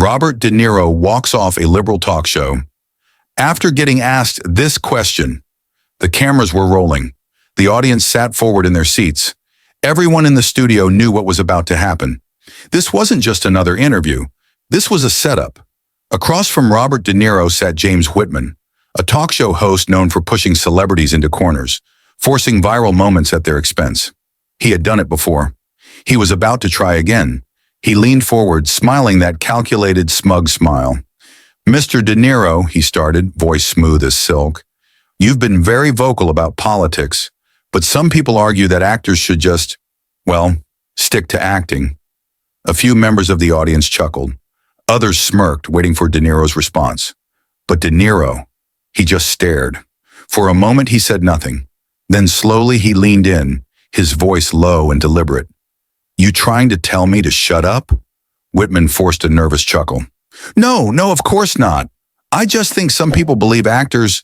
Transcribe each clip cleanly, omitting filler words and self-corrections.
Robert De Niro walks off a liberal talk show. After getting asked this question, the cameras were rolling. The audience sat forward in their seats. Everyone in the studio knew what was about to happen. This wasn't just another interview. This was a setup. Across from Robert De Niro sat James Whitman, a talk show host known for pushing celebrities into corners, forcing viral moments at their expense. He had done it before. He was about to try again. He leaned forward, smiling that calculated, smug smile. "Mr. De Niro," he started, voice smooth as silk, "you've been very vocal about politics, but some people argue that actors should just, well, stick to acting." A few members of the audience chuckled. Others smirked, waiting for De Niro's response. But De Niro, he just stared. For a moment, he said nothing. Then slowly he leaned in, his voice low and deliberate. "You trying to tell me to shut up?" Whitman forced a nervous chuckle. No, of course not. I just think some people believe actors..."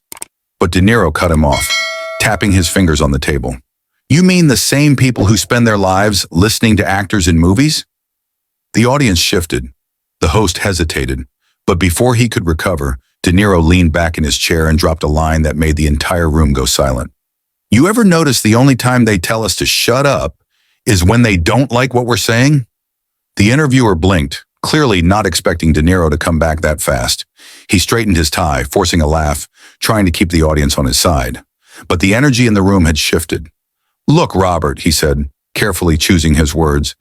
But De Niro cut him off, tapping his fingers on the table. "You mean the same people who spend their lives listening to actors in movies?" The audience shifted. The host hesitated, but before he could recover, De Niro leaned back in his chair and dropped a line that made the entire room go silent. "You ever notice the only time they tell us to shut up is when they don't like what we're saying?" The interviewer blinked, clearly not expecting De Niro to come back that fast. He straightened his tie, forcing a laugh, trying to keep the audience on his side. But the energy in the room had shifted. "Look, Robert," he said, carefully choosing his words,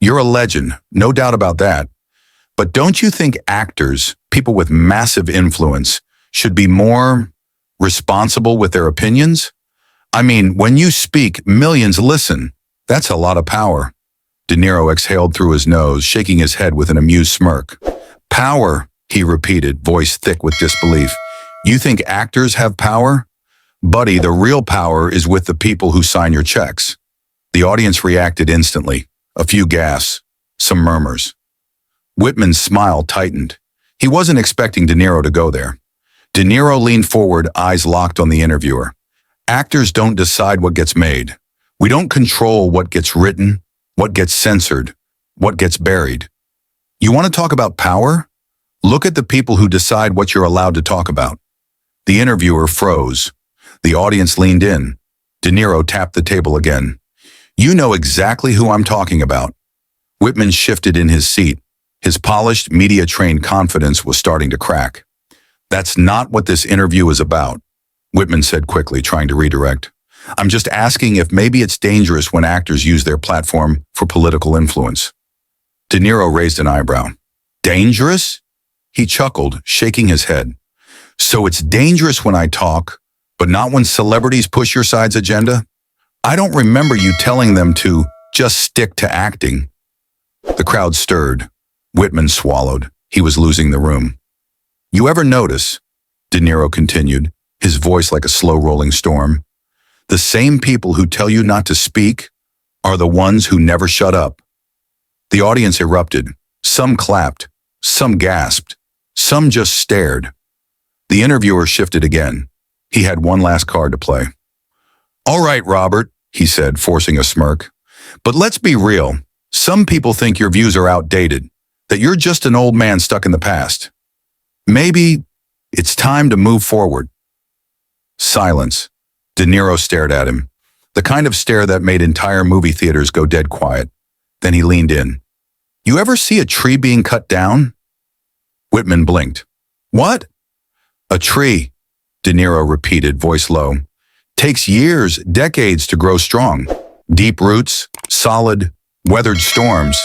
"you're a legend, no doubt about that. But don't you think actors, people with massive influence, should be more responsible with their opinions? I mean, when you speak, millions listen. That's a lot of power." De Niro exhaled through his nose, shaking his head with an amused smirk. "Power," he repeated, voice thick with disbelief. "You think actors have power? Buddy, the real power is with the people who sign your checks." The audience reacted instantly. A few gasps, some murmurs. Whitman's smile tightened. He wasn't expecting De Niro to go there. De Niro leaned forward, eyes locked on the interviewer. "Actors don't decide what gets made. We don't control what gets written, what gets censored, what gets buried. You want to talk about power? Look at the people who decide what you're allowed to talk about." The interviewer froze. The audience leaned in. De Niro tapped the table again. "You know exactly who I'm talking about." Whitman shifted in his seat. His polished, media-trained confidence was starting to crack. "That's not what this interview is about," Whitman said quickly, trying to redirect. "I'm just asking if maybe it's dangerous when actors use their platform for political influence." De Niro raised an eyebrow. "Dangerous?" He chuckled, shaking his head. "So it's dangerous when I talk, but not when celebrities push your side's agenda? I don't remember you telling them to just stick to acting." The crowd stirred. Whitman swallowed. He was losing the room. "You ever notice," De Niro continued, his voice like a slow-rolling storm, "the same people who tell you not to speak are the ones who never shut up." The audience erupted. Some clapped, some gasped, some just stared. The interviewer shifted again. He had one last card to play. "All right, Robert," he said, forcing a smirk, "but let's be real. Some people think your views are outdated, that you're just an old man stuck in the past. Maybe it's time to move forward." Silence. De Niro stared at him, the kind of stare that made entire movie theaters go dead quiet. Then he leaned in. "You ever see a tree being cut down?" Whitman blinked. "What?" "A tree," De Niro repeated, voice low. "Takes years, decades to grow strong. Deep roots, solid, weathered storms.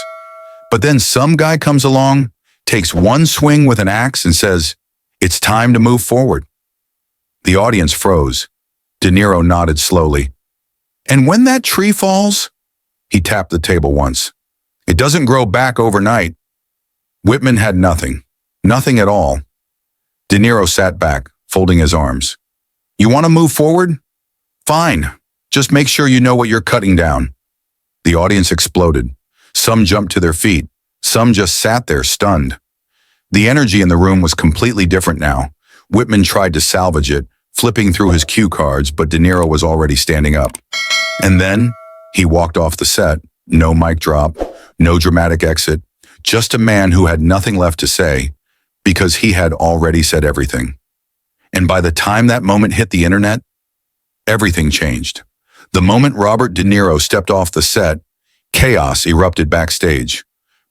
But then some guy comes along, takes one swing with an axe and says, 'It's time to move forward.'" The audience froze. De Niro nodded slowly. "And when that tree falls," he tapped the table once, "it doesn't grow back overnight." Whitman had nothing at all. De Niro sat back, folding his arms. "You want to move forward? Fine. Just make sure you know what you're cutting down." The audience exploded. Some jumped to their feet. Some just sat there, stunned. The energy in the room was completely different now. Whitman tried to salvage it, flipping through his cue cards, but De Niro was already standing up. And then he walked off the set. No mic drop, no dramatic exit, just a man who had nothing left to say because he had already said everything. And by the time that moment hit the internet, everything changed. The moment Robert De Niro stepped off the set, chaos erupted backstage.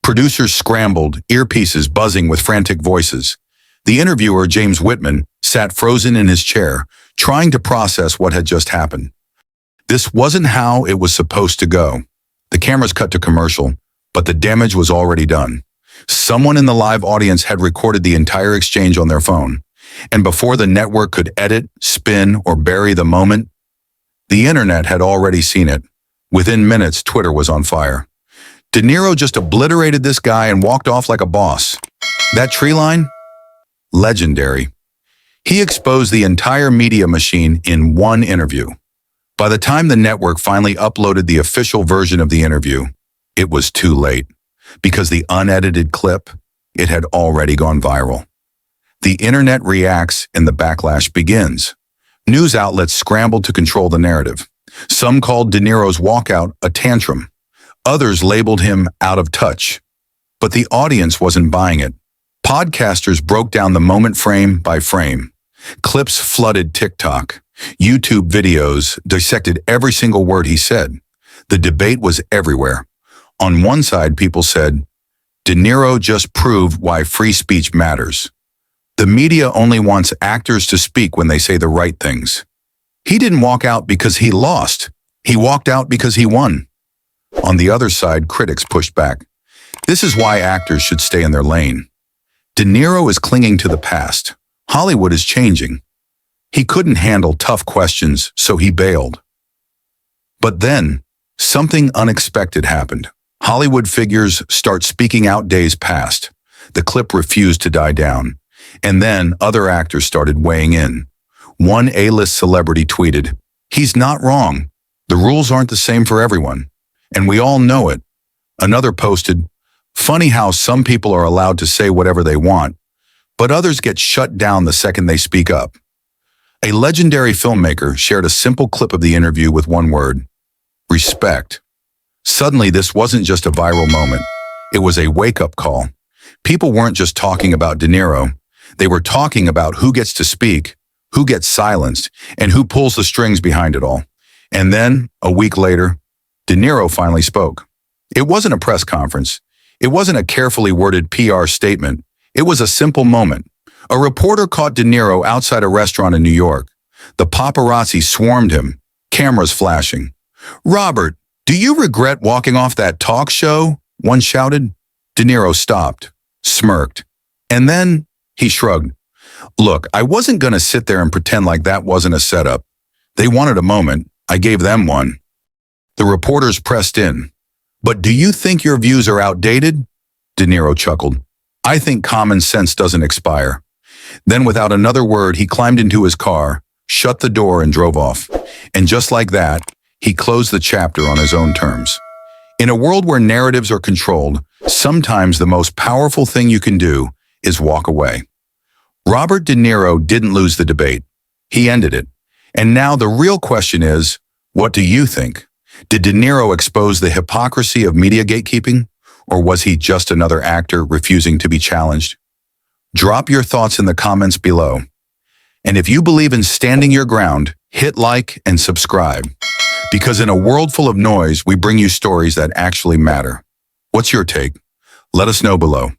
Producers scrambled, earpieces buzzing with frantic voices. The interviewer, James Whitman, sat frozen in his chair, trying to process what had just happened. This wasn't how it was supposed to go. The cameras cut to commercial, but the damage was already done. Someone in the live audience had recorded the entire exchange on their phone, and before the network could edit, spin, or bury the moment, the internet had already seen it. Within minutes, Twitter was on fire. De Niro just obliterated this guy and walked off like a boss. That tree line? Legendary. He exposed the entire media machine in one interview. By the time the network finally uploaded the official version of the interview, it was too late. Because the unedited clip, it had already gone viral. The internet reacts and the backlash begins. News outlets scrambled to control the narrative. Some called De Niro's walkout a tantrum. Others labeled him out of touch. But the audience wasn't buying it. Podcasters broke down the moment frame by frame. Clips flooded TikTok. YouTube videos dissected every single word he said. The debate was everywhere. On one side, people said, De Niro just proved why free speech matters. The media only wants actors to speak when they say the right things. He didn't walk out because he lost. He walked out because he won. On the other side, critics pushed back. This is why actors should stay in their lane. De Niro is clinging to the past. Hollywood is changing. He couldn't handle tough questions, so he bailed. But then, something unexpected happened. Hollywood figures start speaking out days past. The clip refused to die down. And then other actors started weighing in. One A-list celebrity tweeted, "He's not wrong. The rules aren't the same for everyone. And we all know it." Another posted, "Funny how some people are allowed to say whatever they want, but others get shut down the second they speak up." A legendary filmmaker shared a simple clip of the interview with one word: respect. Suddenly, this wasn't just a viral moment. It was a wake-up call. People weren't just talking about De Niro. They were talking about who gets to speak, who gets silenced, and who pulls the strings behind it all. And then, a week later, De Niro finally spoke. It wasn't a press conference. It wasn't a carefully worded PR statement. It was a simple moment. A reporter caught De Niro outside a restaurant in New York. The paparazzi swarmed him, cameras flashing. "Robert, do you regret walking off that talk show?" one shouted. De Niro stopped, smirked, and then he shrugged. "Look, I wasn't going to sit there and pretend like that wasn't a setup. They wanted a moment. I gave them one." The reporters pressed in. "But do you think your views are outdated?" De Niro chuckled. "I think common sense doesn't expire." Then without another word, he climbed into his car, shut the door, and drove off. And just like that, he closed the chapter on his own terms. In a world where narratives are controlled, sometimes the most powerful thing you can do is walk away. Robert De Niro didn't lose the debate. He ended it. And now the real question is, what do you think? Did De Niro expose the hypocrisy of media gatekeeping? Or was he just another actor refusing to be challenged? Drop your thoughts in the comments below. And if you believe in standing your ground, hit like and subscribe. Because in a world full of noise, we bring you stories that actually matter. What's your take? Let us know below.